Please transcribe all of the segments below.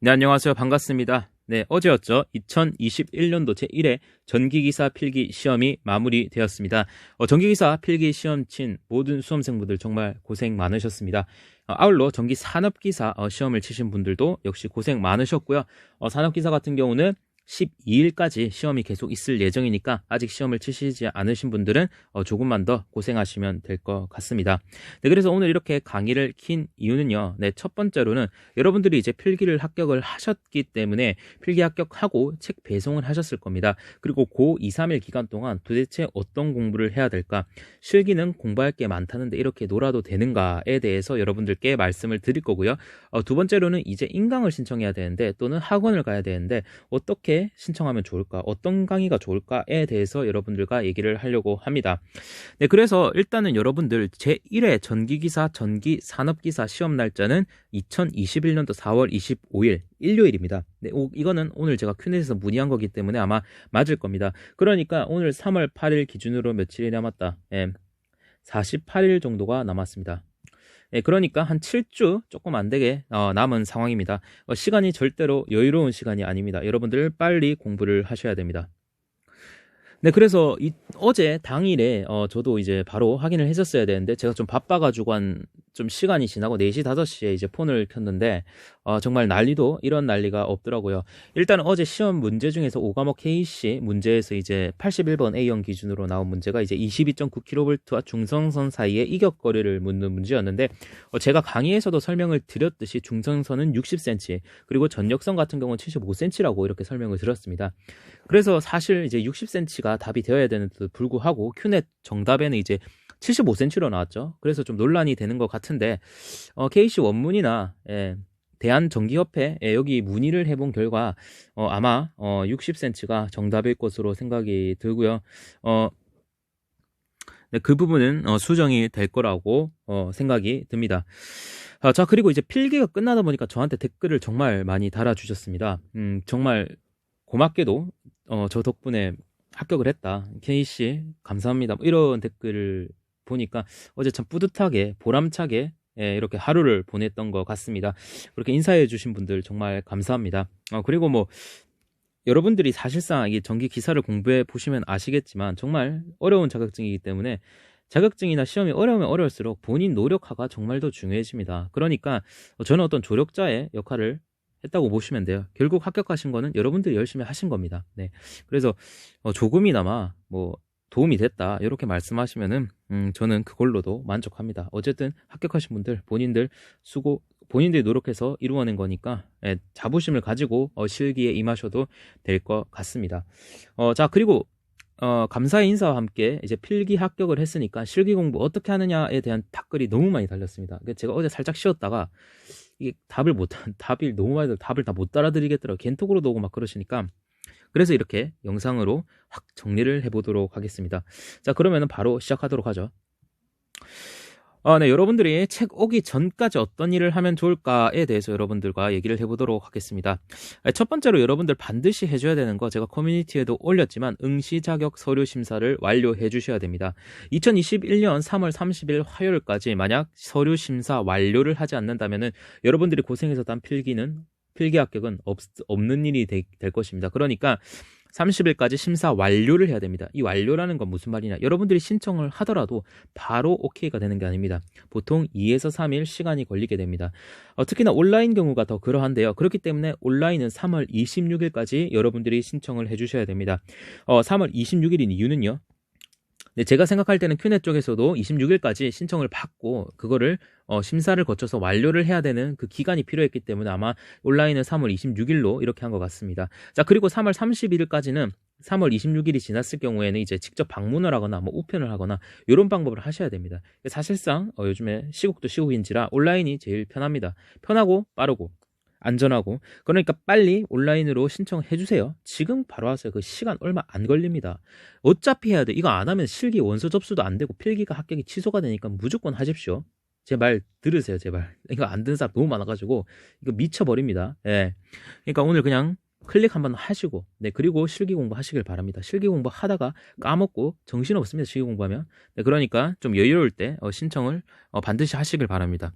네, 안녕하세요. 반갑습니다. 네, 어제였죠. 2021년도 제1회 전기기사 필기 시험이 마무리되었습니다. 전기기사 필기 시험 친 모든 수험생분들 정말 고생 많으셨습니다. 아울러 전기산업기사 시험을 치신 분들도 역시 고생 많으셨고요. 산업기사 같은 경우는 12일까지 시험이 계속 있을 예정이니까 아직 시험을 치시지 않으신 분들은 조금만 더 고생하시면 될 것 같습니다. 네, 그래서 오늘 이렇게 강의를 킨 이유는요. 네, 첫 번째로는 여러분들이 이제 필기를 합격을 하셨기 때문에 필기 합격하고 책 배송을 하셨을 겁니다. 그리고 고 2, 3일 기간 동안 도대체 어떤 공부를 해야 될까? 실기는 공부할 게 많다는데 이렇게 놀아도 되는가에 대해서 여러분들께 말씀을 드릴 거고요. 두 번째로는 이제 인강을 신청해야 되는데 또는 학원을 가야 되는데 어떻게 신청하면 좋을까? 어떤 강의가 좋을까에 대해서 여러분들과 얘기를 하려고 합니다. 네, 그래서 일단은 여러분들 제1회 전기기사, 전기산업기사 시험 날짜는 2021년도 4월 25일 일요일입니다. 네, 이거는 오늘 제가 큐넷에서 문의한 거기 때문에 아마 맞을 겁니다. 그러니까 오늘 3월 8일 기준으로 며칠이 남았다? 48일 정도가 남았습니다. 예, 그러니까 한 7주 조금 안 되게 남은 상황입니다. 시간이 절대로 여유로운 시간이 아닙니다. 여러분들 빨리 공부를 하셔야 됩니다. 네, 그래서 어제 당일에 저도 이제 바로 확인을 했었어야 되는데 제가 좀 바빠가지고 좀 시간이 지나고 4시, 5시에 이제 폰을 켰는데 정말 이런 난리가 없더라고요. 일단 어제 시험 문제 중에서 5과목 KC 문제에서 이제 81번 A형 기준으로 나온 문제가 이제 22.9kV와 중성선 사이의 이격거리를 묻는 문제였는데 제가 강의에서도 설명을 드렸듯이 중성선은 60cm 그리고 전역선 같은 경우는 75cm라고 이렇게 설명을 드렸습니다. 그래서 사실 이제 60cm가 답이 되어야 되는데도 불구하고 큐넷 정답에는 이제 75cm로 나왔죠. 그래서 좀 논란이 되는 것 같은데 KC 원문이나 대한전기협회 여기 문의를 해본 결과 아마 60cm가 정답일 것으로 생각이 들고요. 네, 그 부분은 수정이 될 거라고 생각이 듭니다. 자, 그리고 이제 필기가 끝나다 보니까 저한테 댓글을 정말 많이 달아주셨습니다. 정말 고맙게도 저 덕분에 합격을 했다. K씨 감사합니다. 뭐 이런 댓글을 보니까 어제 참 뿌듯하게 보람차게 이렇게 하루를 보냈던 것 같습니다. 그렇게 인사해 주신 분들 정말 감사합니다. 그리고 뭐 여러분들이 사실상 이 전기 기사를 공부해 보시면 아시겠지만 정말 어려운 자격증이기 때문에 자격증이나 시험이 어려우면 어려울수록 본인 노력화가 정말 더 중요해집니다. 그러니까 저는 어떤 조력자의 역할을 했다고 보시면 돼요. 결국 합격하신 거는 여러분들이 열심히 하신 겁니다. 네. 그래서 조금이나마 뭐 도움이 됐다 이렇게 말씀하시면은 저는 그걸로도 만족합니다. 어쨌든 합격하신 분들 본인들이 노력해서 이루어낸 거니까 자부심을 가지고 실기에 임하셔도 될 것 같습니다. 자, 그리고 감사의 인사와 함께 이제 필기 합격을 했으니까 실기 공부 어떻게 하느냐에 대한 댓글이 너무 많이 달렸습니다. 제가 어제 살짝 쉬었다가 이게 답을 너무 많이 답을 다 못 따라드리겠더라고요. 겐톡으로도 오고 막 그러시니까. 그래서 이렇게 영상으로 확 정리를 해보도록 하겠습니다. 자, 그러면은 바로 시작하도록 하죠. 네, 여러분들이 책 오기 전까지 어떤 일을 하면 좋을까에 대해서 여러분들과 얘기를 해보도록 하겠습니다. 첫 번째로 여러분들 반드시 해줘야 되는 거 제가 커뮤니티에도 올렸지만 응시 자격 서류 심사를 완료해 주셔야 됩니다. 2021년 3월 30일 화요일까지 만약 서류 심사 완료를 하지 않는다면은 여러분들이 고생해서 딴 필기 합격은 없는 일이 될 것입니다. 그러니까 30일까지 심사 완료를 해야 됩니다. 이 완료라는 건 무슨 말이냐? 여러분들이 신청을 하더라도 바로 OK가 되는 게 아닙니다. 보통 2에서 3일 시간이 걸리게 됩니다. 특히나 온라인 경우가 더 그러한데요. 그렇기 때문에 온라인은 3월 26일까지 여러분들이 신청을 해주셔야 됩니다. 3월 26일인 이유는요. 네, 제가 생각할 때는 큐넷 쪽에서도 26일까지 신청을 받고 그거를 심사를 거쳐서 완료를 해야 되는 그 기간이 필요했기 때문에 아마 온라인은 3월 26일로 이렇게 한 것 같습니다. 자, 그리고 3월 31일까지는 3월 26일이 지났을 경우에는 이제 직접 방문을 하거나 뭐 우편을 하거나 이런 방법을 하셔야 됩니다. 사실상 요즘에 시국도 시국인지라 온라인이 제일 편합니다. 편하고 빠르고 안전하고. 그러니까 빨리 온라인으로 신청해 주세요. 지금 바로 하세요. 그 시간 얼마 안 걸립니다. 어차피 해야 돼. 이거 안 하면 실기 원서 접수도 안 되고 필기가 합격이 취소가 되니까 무조건 하십시오. 제 말 들으세요, 제발. 이거 안 듣는 사람 너무 많아가지고 이거 미쳐버립니다. 예. 그러니까 오늘 그냥 클릭 한번 하시고, 네, 그리고 실기 공부 하시길 바랍니다. 실기 공부 하다가 까먹고 정신없습니다. 실기 공부하면. 네, 그러니까 좀 여유로울 때 신청을 반드시 하시길 바랍니다.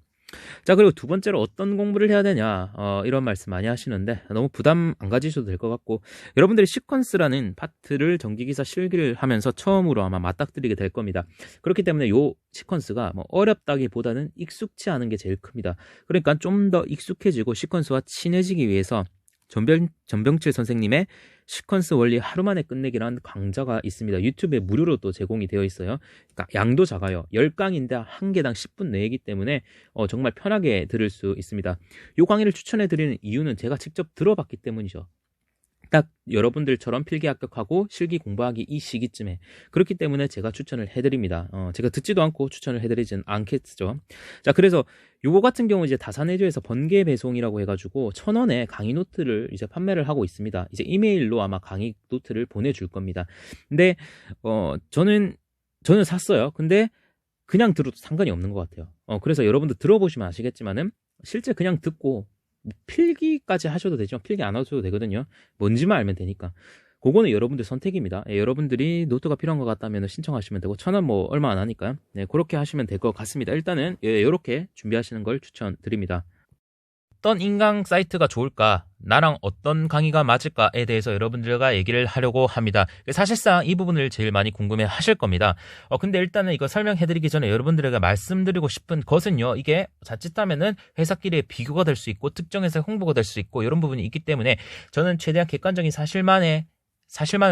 자, 그리고 두 번째로 어떤 공부를 해야 되냐, 이런 말씀 많이 하시는데 너무 부담 안 가지셔도 될 것 같고, 여러분들이 시퀀스라는 파트를 전기기사 실기를 하면서 처음으로 아마 맞닥뜨리게 될 겁니다. 그렇기 때문에 요 시퀀스가 뭐 어렵다기보다는 익숙치 않은 게 제일 큽니다. 그러니까 좀 더 익숙해지고 시퀀스와 친해지기 위해서 전병칠 선생님의 시퀀스 원리 하루 만에 끝내기라는 강좌가 있습니다. 유튜브에 무료로 또 제공이 되어 있어요. 그러니까 양도 작아요. 10강인데 한 개당 10분 내기 때문에 정말 편하게 들을 수 있습니다. 이 강의를 추천해 드리는 이유는 제가 직접 들어봤기 때문이죠. 딱 여러분들처럼 필기 합격하고 실기 공부하기 이 시기쯤에, 그렇기 때문에 제가 추천을 해드립니다. 제가 듣지도 않고 추천을 해드리진 않겠죠. 자, 그래서 요거 같은 경우 이제 다산해주에서 번개 배송이라고 해가지고 1,000원에 강의 노트를 이제 판매를 하고 있습니다. 이제 이메일로 아마 강의 노트를 보내줄 겁니다. 근데 저는 샀어요. 근데 그냥 들어도 상관이 없는 것 같아요. 그래서 여러분들 들어보시면 아시겠지만은 실제 그냥 듣고 필기까지 하셔도 되지만 필기 안 하셔도 되거든요. 뭔지만 알면 되니까. 그거는 여러분들 선택입니다. 여러분들이 노트가 필요한 것 같다면 신청하시면 되고, 1,000원 뭐 얼마 안 하니까요. 네, 그렇게 하시면 될 것 같습니다. 일단은 이렇게 준비하시는 걸 추천드립니다. 어떤 인강 사이트가 좋을까, 나랑 어떤 강의가 맞을까에 대해서 여러분들과 얘기를 하려고 합니다. 사실상 이 부분을 제일 많이 궁금해 하실 겁니다. 근데 일단은 이거 설명해드리기 전에 여러분들에게 말씀드리고 싶은 것은요, 이게 자칫하면은 회사끼리의 비교가 될 수 있고 특정 회사의 홍보가 될 수 있고 이런 부분이 있기 때문에 저는 최대한 객관적인 사실만을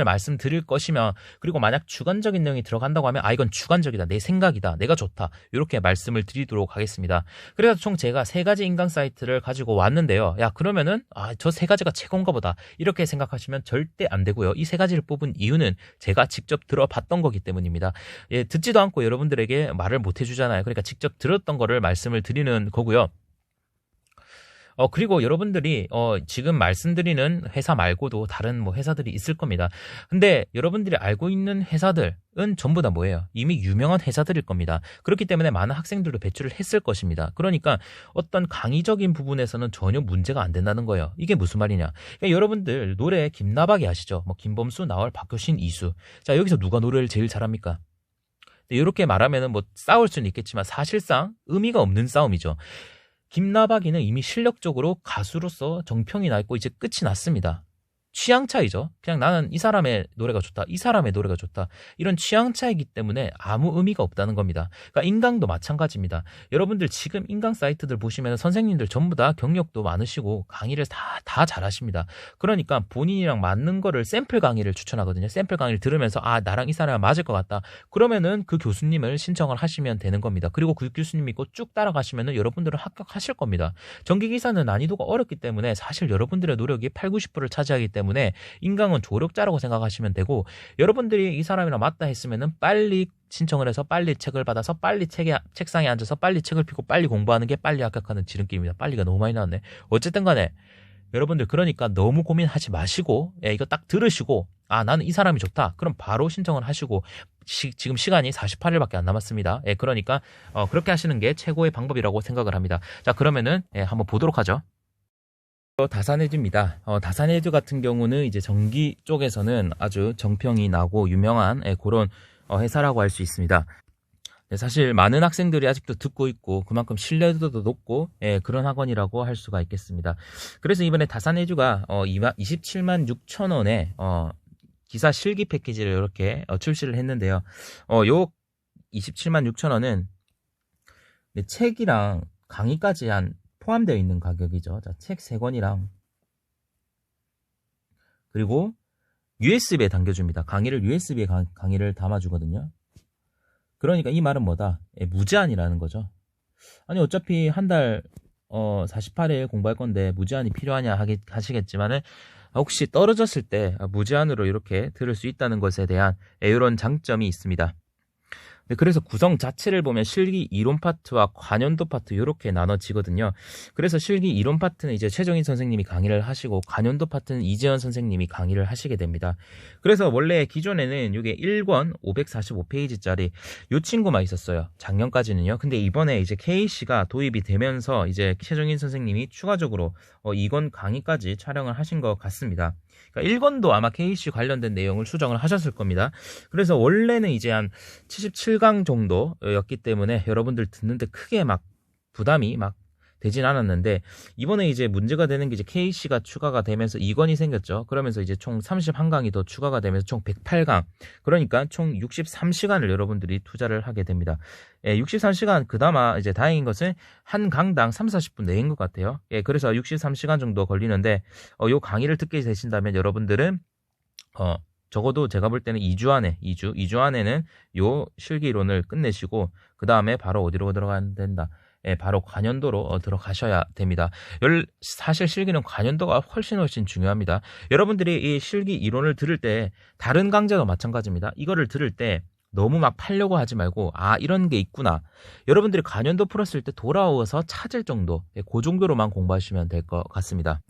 말씀드릴 것이며, 그리고 만약 주관적인 내용이 들어간다고 하면 이건 주관적이다, 내 생각이다, 내가 좋다, 이렇게 말씀을 드리도록 하겠습니다. 그래서 총 제가 3가지 인강 사이트를 가지고 왔는데요. 그러면은 저 3가지가 최고인가 보다 이렇게 생각하시면 절대 안 되고요. 이 3가지를 뽑은 이유는 제가 직접 들어봤던 거기 때문입니다. 듣지도 않고 여러분들에게 말을 못 해주잖아요. 그러니까 직접 들었던 거를 말씀을 드리는 거고요. 그리고 여러분들이 지금 말씀드리는 회사 말고도 다른 뭐 회사들이 있을 겁니다. 근데 여러분들이 알고 있는 회사들은 전부 다 뭐예요? 이미 유명한 회사들일 겁니다. 그렇기 때문에 많은 학생들도 배출을 했을 것입니다. 그러니까 어떤 강의적인 부분에서는 전혀 문제가 안 된다는 거예요. 이게 무슨 말이냐? 그러니까 여러분들 노래 김나박이 아시죠? 뭐 김범수, 나얼, 박효신, 이수. 자, 여기서 누가 노래를 제일 잘합니까? 이렇게 말하면은 뭐 싸울 수는 있겠지만 사실상 의미가 없는 싸움이죠. 김나박이는 이미 실력적으로 가수로서 정평이 나 있고 이제 끝이 났습니다. 취향 차이죠. 그냥 나는 이 사람의 노래가 좋다, 이 사람의 노래가 좋다, 이런 취향 차이기 때문에 아무 의미가 없다는 겁니다. 그러니까 인강도 마찬가지입니다. 여러분들 지금 인강 사이트들 보시면 선생님들 전부 다 경력도 많으시고 강의를 다 잘하십니다. 그러니까 본인이랑 맞는 거를 샘플 강의를 추천하거든요. 샘플 강의를 들으면서 나랑 이 사람이 맞을 것 같다, 그러면은 그 교수님을 신청을 하시면 되는 겁니다. 그리고 그 교수님 믿고 쭉 따라가시면은 여러분들은 합격하실 겁니다. 전기기사는 난이도가 어렵기 때문에 사실 여러분들의 노력이 80~90%를 차지하기 때문에 인강은 조력자라고 생각하시면 되고, 여러분들이 이 사람이랑 맞다 했으면은 빨리 신청을 해서 빨리 책을 받아서 빨리 책상에 앉아서 빨리 책을 펴고 빨리 공부하는 게 빨리 합격하는 지름길입니다. 빨리가 너무 많이 나왔네. 어쨌든 간에 여러분들 그러니까 너무 고민하지 마시고 이거 딱 들으시고 나는 이 사람이 좋다, 그럼 바로 신청을 하시고, 지금 시간이 48일밖에 안 남았습니다. 그러니까 그렇게 하시는 게 최고의 방법이라고 생각을 합니다. 자, 그러면은 한번 보도록 하죠. 다산해주입니다. 다산해주 같은 경우는 이제 전기 쪽에서는 아주 정평이 나고 유명한 그런 회사라고 할 수 있습니다. 사실 많은 학생들이 아직도 듣고 있고 그만큼 신뢰도도 높고 그런 학원이라고 할 수가 있겠습니다. 그래서 이번에 다산해주가 276,000원에 기사 실기 패키지를 이렇게 출시를 했는데요. 요 276,000원은 책이랑 강의까지 포함되어 있는 가격이죠. 자, 책 3권이랑 그리고 USB에 당겨줍니다. 강의를 USB에 강의를 담아주거든요. 그러니까 이 말은 뭐다? 무제한이라는 거죠. 아니 어차피 한 달 48일 공부할 건데 무제한이 필요하냐 하시겠지만은 혹시 떨어졌을 때 무제한으로 이렇게 들을 수 있다는 것에 대한 이런 장점이 있습니다. 그래서 구성 자체를 보면 실기 이론 파트와 관연도 파트 이렇게 나눠지거든요. 그래서 실기 이론 파트는 이제 최정인 선생님이 강의를 하시고 관연도 파트는 이재현 선생님이 강의를 하시게 됩니다. 그래서 원래 기존에는 이게 1권 545페이지짜리 요 친구만 있었어요. 작년까지는요. 근데 이번에 이제 KC가 도입이 되면서 이제 최정인 선생님이 추가적으로 2권 강의까지 촬영을 하신 것 같습니다. 그러니까 1권도 아마 KC 관련된 내용을 수정을 하셨을 겁니다. 그래서 원래는 이제 한 77강 정도였기 때문에 여러분들 듣는데 크게 막 부담이 막 되진 않았는데, 이번에 이제 문제가 되는 게 이제 KC가 추가가 되면서 2건이 생겼죠. 그러면서 이제 총 31강이 더 추가가 되면서 총 108강. 그러니까 총 63시간을 여러분들이 투자를 하게 됩니다. 63시간, 그나마 이제 다행인 것은 한 강당 3, 40분 내인 것 같아요. 그래서 63시간 정도 걸리는데, 요 강의를 듣게 되신다면 여러분들은, 적어도 제가 볼 때는 2주 안에, 2주 안에는 요 실기이론을 끝내시고, 그 다음에 바로 어디로 들어가야 된다. 바로 관연도로 들어가셔야 됩니다. 사실 실기는 관연도가 훨씬 중요합니다. 여러분들이 이 실기 이론을 들을 때, 다른 강좌도 마찬가지입니다. 이거를 들을 때 너무 막 팔려고 하지 말고, 이런 게 있구나. 여러분들이 관연도 풀었을 때 돌아와서 찾을 정도, 그 정도로만 공부하시면 될 것 같습니다.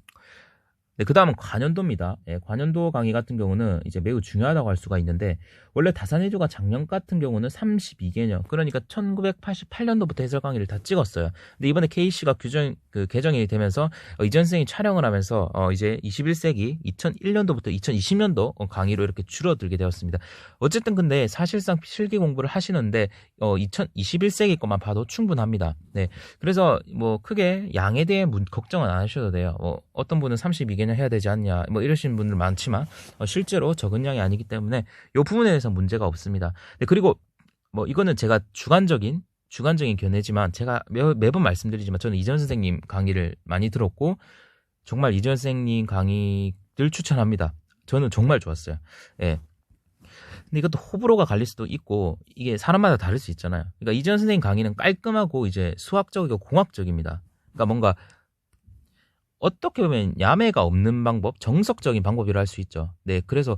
네, 그 다음은 관연도입니다. 관연도 강의 같은 경우는 이제 매우 중요하다고 할 수가 있는데, 원래 다산해주가 작년 같은 경우는 32개년, 그러니까 1988년도부터 해설 강의를 다 찍었어요. 근데 이번에 KC가 개정이 되면서, 이전 선생이 촬영을 하면서, 이제 21세기 2001년도부터 2020년도 강의로 이렇게 줄어들게 되었습니다. 어쨌든 근데 사실상 실기 공부를 하시는데, 2021세기 것만 봐도 충분합니다. 네. 그래서 뭐 크게 양에 대해 걱정은 안 하셔도 돼요. 어떤 분은 32개년 해야 되지 않냐, 뭐 이러시는 분들 많지만, 실제로 적은 양이 아니기 때문에 이 부분에 대해서 문제가 없습니다. 네, 그리고 뭐 이거는 제가 주관적인 견해지만, 제가 매번 말씀드리지만, 저는 이전 선생님 강의를 많이 들었고, 정말 이전 선생님 강의를 추천합니다. 저는 정말 좋았어요. 예. 근데 이것도 호불호가 갈릴 수도 있고, 이게 사람마다 다를 수 있잖아요. 그러니까 이전 선생님 강의는 깔끔하고 이제 수학적이고 공학적입니다. 그러니까 뭔가 어떻게 보면 야매가 없는 방법, 정석적인 방법이라 할 수 있죠. 네, 그래서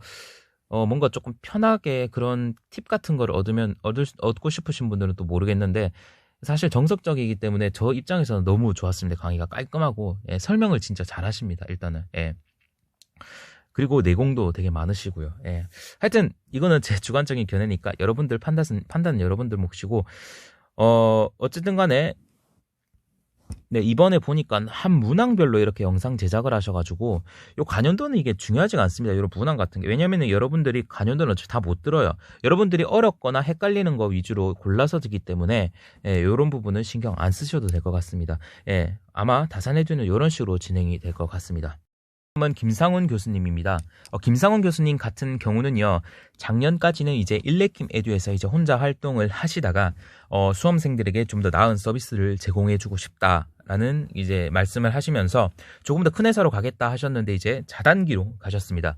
뭔가 조금 편하게 그런 팁 같은 걸 얻고 싶으신 분들은 또 모르겠는데, 사실 정석적이기 때문에 저 입장에서는 너무 좋았습니다. 강의가 깔끔하고, 설명을 진짜 잘 하십니다. 일단은. 그리고 내공도 되게 많으시고요. 하여튼 이거는 제 주관적인 견해니까 여러분들 판단은 여러분들 몫이고, 어쨌든 간에, 네, 이번에 보니까 한 문항별로 이렇게 영상 제작을 하셔가지고, 요 관연도는 이게 중요하지가 않습니다. 이런 문항 같은 게. 왜냐면은 여러분들이 관연도는 어차피 다 못 들어요. 여러분들이 어렵거나 헷갈리는 거 위주로 골라서 듣기 때문에, 요런 부분은 신경 안 쓰셔도 될 것 같습니다. 아마 다산해주는 요런 식으로 진행이 될 것 같습니다. 다음은 김상훈 교수님입니다. 김상훈 교수님 같은 경우는요, 작년까지는 이제 일레킴 에듀에서 이제 혼자 활동을 하시다가, 수험생들에게 좀 더 나은 서비스를 제공해주고 싶다라는 이제 말씀을 하시면서 조금 더 큰 회사로 가겠다 하셨는데, 이제 자단기로 가셨습니다.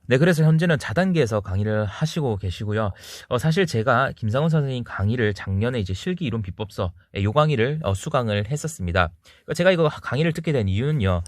네, 그래서 현재는 자단기에서 강의를 하시고 계시고요. 사실 제가 김상훈 선생님 강의를 작년에 이제 실기 이론 비법서, 요 강의를 수강을 했었습니다. 제가 이거 강의를 듣게 된 이유는요,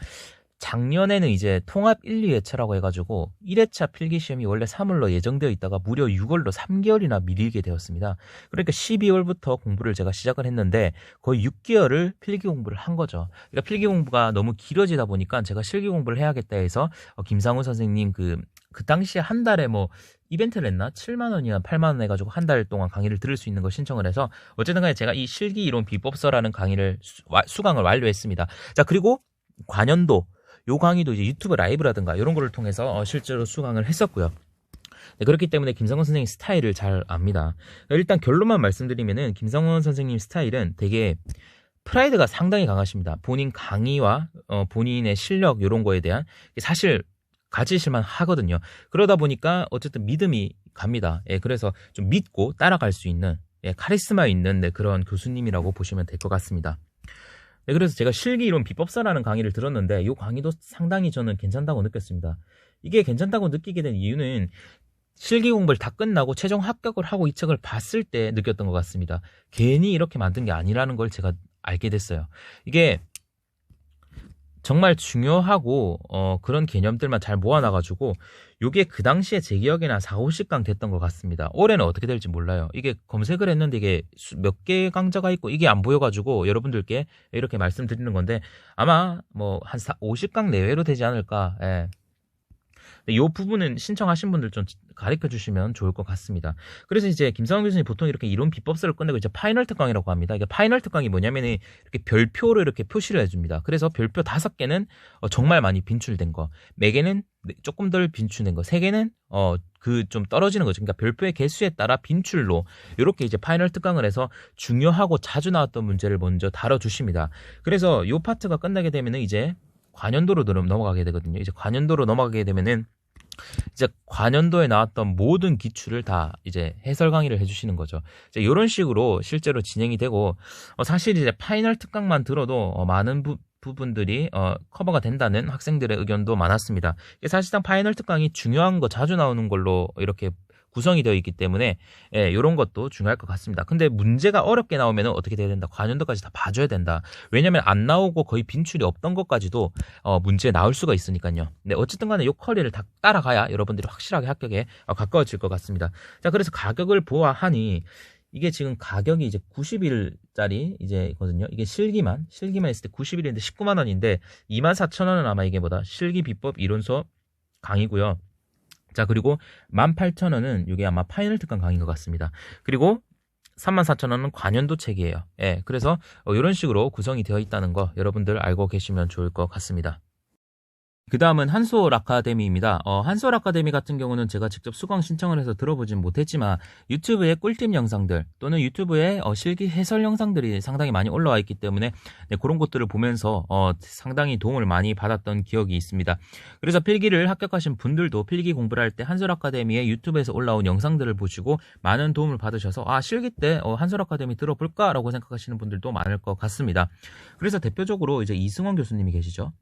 작년에는 이제 통합 1, 2회차라고 해가지고 1회차 필기시험이 원래 3월로 예정되어 있다가 무려 6월로 3개월이나 미리게 되었습니다. 그러니까 12월부터 공부를 제가 시작을 했는데 거의 6개월을 필기 공부를 한 거죠. 그러니까 필기 공부가 너무 길어지다 보니까 제가 실기 공부를 해야겠다 해서 김상훈 선생님 그 당시에 한 달에 뭐 이벤트를 했나? 7만원이나 8만원 해가지고 한 달 동안 강의를 들을 수 있는 걸 신청을 해서, 어쨌든 간에 제가 이 실기 이론 비법서라는 강의를 수강을 완료했습니다. 자, 그리고 관연도, 요 강의도 이제 유튜브 라이브라든가 이런 거를 통해서 실제로 수강을 했었고요. 네, 그렇기 때문에 김상훈 선생님 스타일을 잘 압니다. 일단 결론만 말씀드리면은 김상훈 선생님 스타일은 되게 프라이드가 상당히 강하십니다. 본인 강의와 본인의 실력 이런 거에 대한 사실 가지실만 하거든요. 그러다 보니까 어쨌든 믿음이 갑니다. 그래서 좀 믿고 따라갈 수 있는, 카리스마 있는 그런 교수님이라고 보시면 될 것 같습니다. 네, 그래서 제가 실기 이론 비법서라는 강의를 들었는데 이 강의도 상당히 저는 괜찮다고 느꼈습니다. 이게 괜찮다고 느끼게 된 이유는 실기 공부를 다 끝나고 최종 합격을 하고 이 책을 봤을 때 느꼈던 것 같습니다. 괜히 이렇게 만든 게 아니라는 걸 제가 알게 됐어요. 이게 정말 중요하고 그런 개념들만 잘 모아놔가지고 요게 그 당시에 제 기억에는 한 4, 50강 됐던 것 같습니다. 올해는 어떻게 될지 몰라요. 이게 검색을 했는데 이게 몇 개 강좌가 있고 이게 안 보여가지고 여러분들께 이렇게 말씀드리는 건데, 아마 뭐 한 50강 내외로 되지 않을까. 이 부분은 신청하신 분들 좀 가르쳐 주시면 좋을 것 같습니다. 그래서 이제 김상원 교수님 보통 이렇게 이론 비법서를 끝내고 이제 파이널 특강이라고 합니다. 이게 파이널 특강이 뭐냐면은 이렇게 별표로 이렇게 표시를 해줍니다. 그래서 별표 5개는 정말 많이 빈출된 거, 4개는 조금 덜 빈출된 거, 3개는 그 좀 떨어지는 거죠. 그러니까 별표의 개수에 따라 빈출로 이렇게 이제 파이널 특강을 해서 중요하고 자주 나왔던 문제를 먼저 다뤄주십니다. 그래서 이 파트가 끝나게 되면은 이제 관연도로 넘어가게 되거든요. 이제 관연도로 넘어가게 되면은 이제 관연도에 나왔던 모든 기출을 다 이제 해설 강의를 해주시는 거죠. 이제 이런 식으로 실제로 진행이 되고 사실 이제 파이널 특강만 들어도 많은 부분들이 커버가 된다는 학생들의 의견도 많았습니다. 사실상 파이널 특강이 중요한 거 자주 나오는 걸로 이렇게 구성이 되어 있기 때문에 이런 것도 중요할 것 같습니다. 근데 문제가 어렵게 나오면 어떻게 돼야 된다? 관연도까지 다 봐줘야 된다. 왜냐면 안 나오고 거의 빈출이 없던 것까지도 문제에 나올 수가 있으니까요. 네, 어쨌든 간에 이 커리를 다 따라가야 여러분들이 확실하게 합격에 가까워질 것 같습니다. 자, 그래서 가격을 보아하니 이게 지금 가격이 이제 90일짜리 이제거든요. 이게 실기만 했을 때 90일인데 19만 원인데 24,000원은 아마 이게 뭐다? 실기 비법 이론 수업 강의고요. 자, 그리고 18,000원은 이게 아마 파이널 특강 강의인 것 같습니다. 그리고 34,000원은 관연도 책이에요. 예, 그래서 이런 식으로 구성이 되어 있다는 거 여러분들 알고 계시면 좋을 것 같습니다. 그 다음은 한솔 아카데미입니다. 한솔 아카데미 같은 경우는 제가 직접 수강 신청을 해서 들어보진 못했지만 유튜브에 꿀팁 영상들 또는 유튜브에 실기 해설 영상들이 상당히 많이 올라와 있기 때문에 네, 그런 것들을 보면서 상당히 도움을 많이 받았던 기억이 있습니다. 그래서 필기를 합격하신 분들도 필기 공부를 할 때 한솔 아카데미의 유튜브에서 올라온 영상들을 보시고 많은 도움을 받으셔서 실기 때 한솔 아카데미 들어볼까 라고 생각하시는 분들도 많을 것 같습니다. 그래서 대표적으로 이제 이승원 교수님이 계시죠.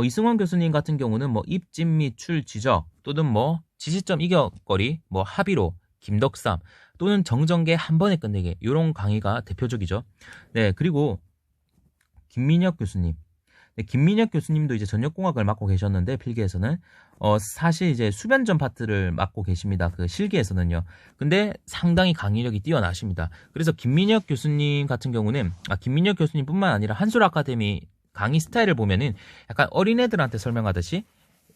이승원 교수님 같은 경우는 뭐 입진 및 출 지적 또는 뭐 지시점 이격거리, 뭐 합의로, 김덕삼 또는 정전개 한 번에 끝내기 이런 강의가 대표적이죠. 네, 그리고 김민혁 교수님. 네, 김민혁 교수님도 이제 전역공학을 맡고 계셨는데 필기에서는 사실 이제 수변전 파트를 맡고 계십니다. 그 실기에서는요. 근데 상당히 강의력이 뛰어나십니다. 그래서 김민혁 교수님 같은 경우는 김민혁 교수님뿐만 아니라 한솔 아카데미 강의 스타일을 보면은 약간 어린애들한테 설명하듯이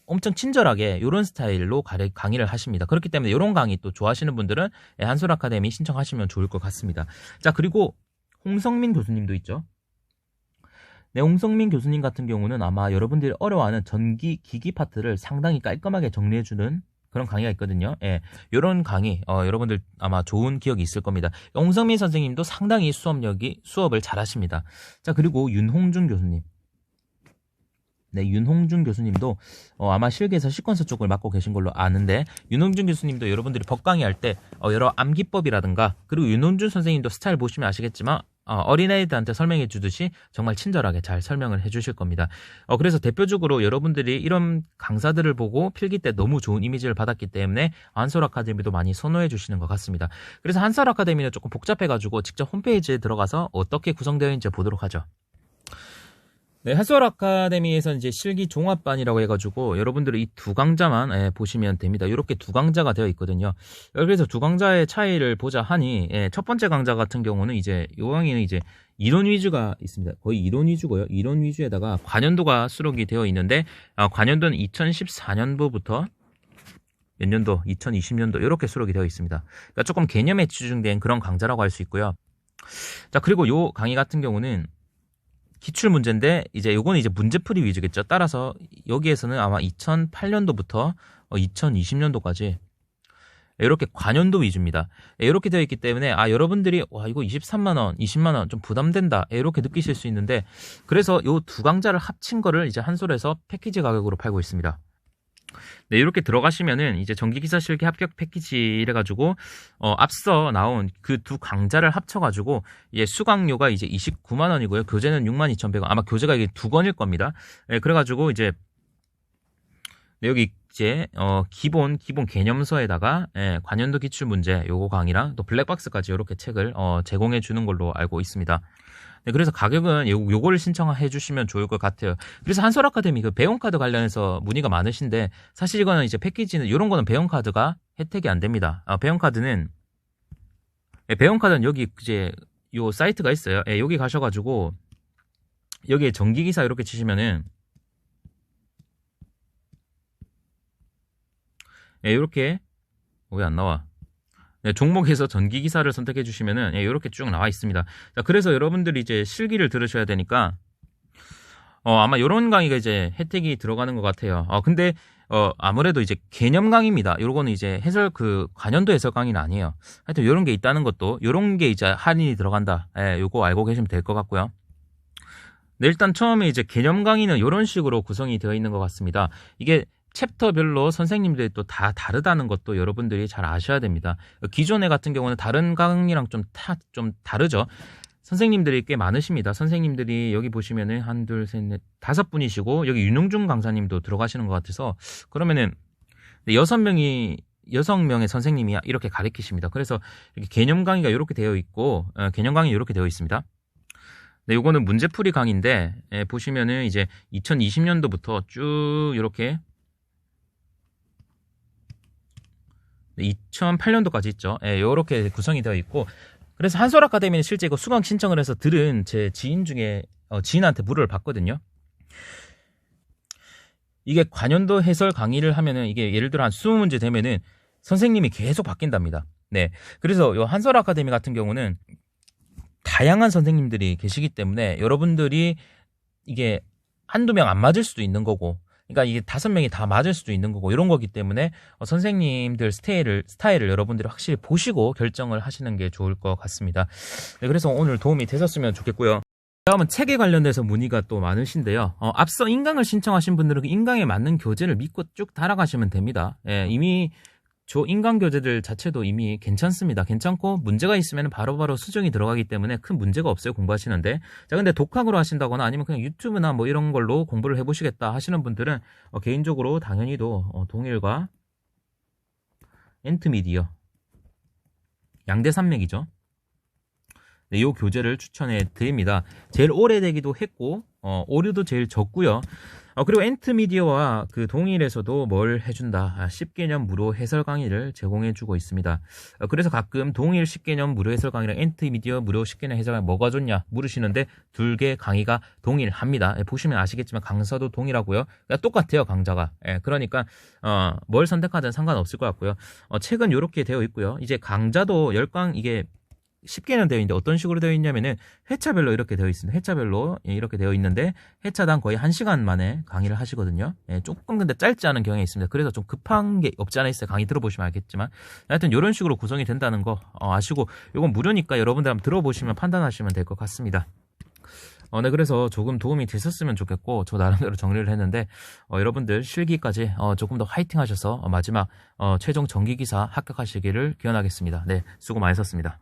엄청 친절하게 이런 스타일로 강의를 하십니다. 그렇기 때문에 이런 강의 또 좋아하시는 분들은 한솔 아카데미 신청하시면 좋을 것 같습니다. 자, 그리고 홍성민 교수님도 있죠. 네, 홍성민 교수님 같은 경우는 아마 여러분들이 어려워하는 전기 기기 파트를 상당히 깔끔하게 정리해주는 그런 강의가 있거든요. 예, 이런 강의 여러분들 아마 좋은 기억이 있을 겁니다. 홍성민 선생님도 상당히 수업을 잘하십니다. 자, 그리고 윤홍준 교수님. 네, 윤홍준 교수님도 아마 실기에서 시퀀서 쪽을 맡고 계신 걸로 아는데 윤홍준 교수님도 여러분들이 법 강의할 때 여러 암기법이라든가 그리고 윤홍준 선생님도 스타일 보시면 아시겠지만 어린아이들한테 설명해 주듯이 정말 친절하게 잘 설명을 해 주실 겁니다. 그래서 대표적으로 여러분들이 이런 강사들을 보고 필기 때 너무 좋은 이미지를 받았기 때문에 한솔 아카데미도 많이 선호해 주시는 것 같습니다. 그래서 한솔 아카데미는 조금 복잡해가지고 직접 홈페이지에 들어가서 어떻게 구성되어 있는지 보도록 하죠. 네, 한솔 아카데미에서 이제 실기 종합반이라고 해가지고 여러분들이 이 두 강좌만 보시면 됩니다. 이렇게 두 강좌가 되어 있거든요. 그래서 두 강좌의 차이를 보자 하니 첫 번째 강좌 같은 경우는 이제 요 강의는 이제 이론 위주가 있습니다. 거의 이론 위주고요. 이론 위주에다가 관연도가 수록이 되어 있는데 관연도는 2014년도부터 몇 년도? 2020년도 이렇게 수록이 되어 있습니다. 그러니까 조금 개념에 치중된 그런 강좌라고 할 수 있고요. 자, 그리고 요 강의 같은 경우는 기출 문제인데 이제 요거는 이제 문제풀이 위주겠죠. 따라서 여기에서는 아마 2008년도부터 2020년도까지 이렇게 관연도 위주입니다. 이렇게 되어 있기 때문에 여러분들이 와 이거 23만 원, 20만 원 좀 부담된다 이렇게 느끼실 수 있는데 그래서 요 두 강좌를 합친 거를 이제 한솔에서 패키지 가격으로 팔고 있습니다. 네, 이렇게 들어가시면은 이제 전기기사 실기 합격 패키지 이래가지고 앞서 나온 그 두 강좌를 합쳐가지고 수강료가 이제 29만 원이고요. 교재는 62,100원. 아마 교재가 이게 두 권일 겁니다. 네, 그래가지고 이제 네, 여기 이제 기본 개념서에다가 관연도 기출 문제 요거 강의랑 또 블랙박스까지 이렇게 책을 제공해 주는 걸로 알고 있습니다. 네, 그래서 가격은 요거를 신청해 주시면 좋을 것 같아요. 그래서 한솔 아카데미 그 배움카드 관련해서 문의가 많으신데 사실 이거는 이제 패키지는 이런 거는 배움카드가 혜택이 안 됩니다. 배움카드는 여기 이제 요 사이트가 있어요. 여기 가셔가지고 여기에 전기기사 이렇게 치시면은 예, 이렇게 왜 안 나와? 네, 종목에서 전기기사를 선택해 주시면은 예, 이렇게 쭉 나와 있습니다. 자, 그래서 여러분들이 이제 실기를 들으셔야 되니까 아마 이런 강의가 이제 혜택이 들어가는 것 같아요. 근데 아무래도 이제 개념 강의입니다. 요거는 이제 관연도 해설 강의는 아니에요. 하여튼 요런 게 있다는 것도, 요런 게 이제 할인이 들어간다. 예, 요거 알고 계시면 될 것 같고요. 네, 일단 처음에 이제 개념 강의는 요런 식으로 구성이 되어 있는 것 같습니다. 이게 챕터별로 선생님들이 또 다 다르다는 것도 여러분들이 잘 아셔야 됩니다. 기존에 같은 경우는 다른 강의랑 좀 다르죠. 선생님들이 꽤 많으십니다. 선생님들이 여기 보시면은 한, 둘, 셋, 넷, 5분이시고 여기 윤용중 강사님도 들어가시는 것 같아서 그러면은 6명의 선생님이 이렇게 가르치십니다. 그래서 이렇게 개념 강의가 이렇게 되어 있고 개념 강의 이렇게 되어 있습니다. 네, 요거는 문제풀이 강의인데 보시면은 이제 2020년도부터 쭉 이렇게 2008년도까지 있죠. 요렇게 구성이 되어 있고 그래서 한솔 아카데미는 실제 이거 수강 신청을 해서 들은 제 지인 중에 지인한테 무료를 받거든요. 이게 관연도 해설 강의를 하면은 이게 예를 들어 한 20문제 되면은 선생님이 계속 바뀐답니다. 네. 그래서 요 한솔 아카데미 같은 경우는 다양한 선생님들이 계시기 때문에 여러분들이 이게 한두 명 안 맞을 수도 있는 거고 그러니까 이게 5명이 다 맞을 수도 있는 거고 이런 거기 때문에 선생님들 스타일을 여러분들이 확실히 보시고 결정을 하시는 게 좋을 것 같습니다. 네, 그래서 오늘 도움이 되셨으면 좋겠고요. 다음은 책에 관련돼서 문의가 또 많으신데요. 앞서 인강을 신청하신 분들은 그 인강에 맞는 교재를 믿고 쭉 따라가시면 됩니다. 예, 이미 인강 교재들 자체도 이미 괜찮습니다. 괜찮고 문제가 있으면 바로바로 수정이 들어가기 때문에 큰 문제가 없어요. 공부하시는데. 자, 근데 독학으로 하신다거나 아니면 그냥 유튜브나 뭐 이런 걸로 공부를 해보시겠다 하시는 분들은 개인적으로 당연히도 동일과 엔트미디어 양대 산맥이죠. 네, 이 교재를 추천해 드립니다. 제일 오래되기도 했고 오류도 제일 적고요. 그리고 엔트미디어와 그 동일에서도 뭘 해준다. 10개념 무료 해설 강의를 제공해주고 있습니다. 그래서 가끔 동일 10개념 무료 해설 강의랑 엔트미디어 무료 10개념 해설 강의 뭐가 좋냐 물으시는데 둘 개 강의가 동일합니다. 보시면 아시겠지만 강사도 동일하고요. 그러니까 똑같아요, 강좌가. 그러니까 뭘 선택하든 상관없을 것 같고요. 책은 이렇게 되어 있고요. 이제 강좌도 10강 이게 10개는 되어 있는데 어떤 식으로 되어 있냐면은 회차별로 이렇게 되어 있습니다. 회차별로 이렇게 되어 있는데 회차당 거의 1시간 만에 강의를 하시거든요. 조금 근데 짧지 않은 경향이 있습니다. 그래서 좀 급한 게 없지 않아 있어요. 강의 들어보시면 알겠지만 하여튼 이런 식으로 구성이 된다는 거 아시고 이건 무료니까 여러분들 한번 들어보시면 판단하시면 될 것 같습니다. 네, 그래서 조금 도움이 되셨으면 좋겠고 저 나름대로 정리를 했는데 여러분들 실기까지 조금 더 화이팅 하셔서 마지막 최종 전기기사 합격하시기를 기원하겠습니다. 네, 수고 많으셨습니다.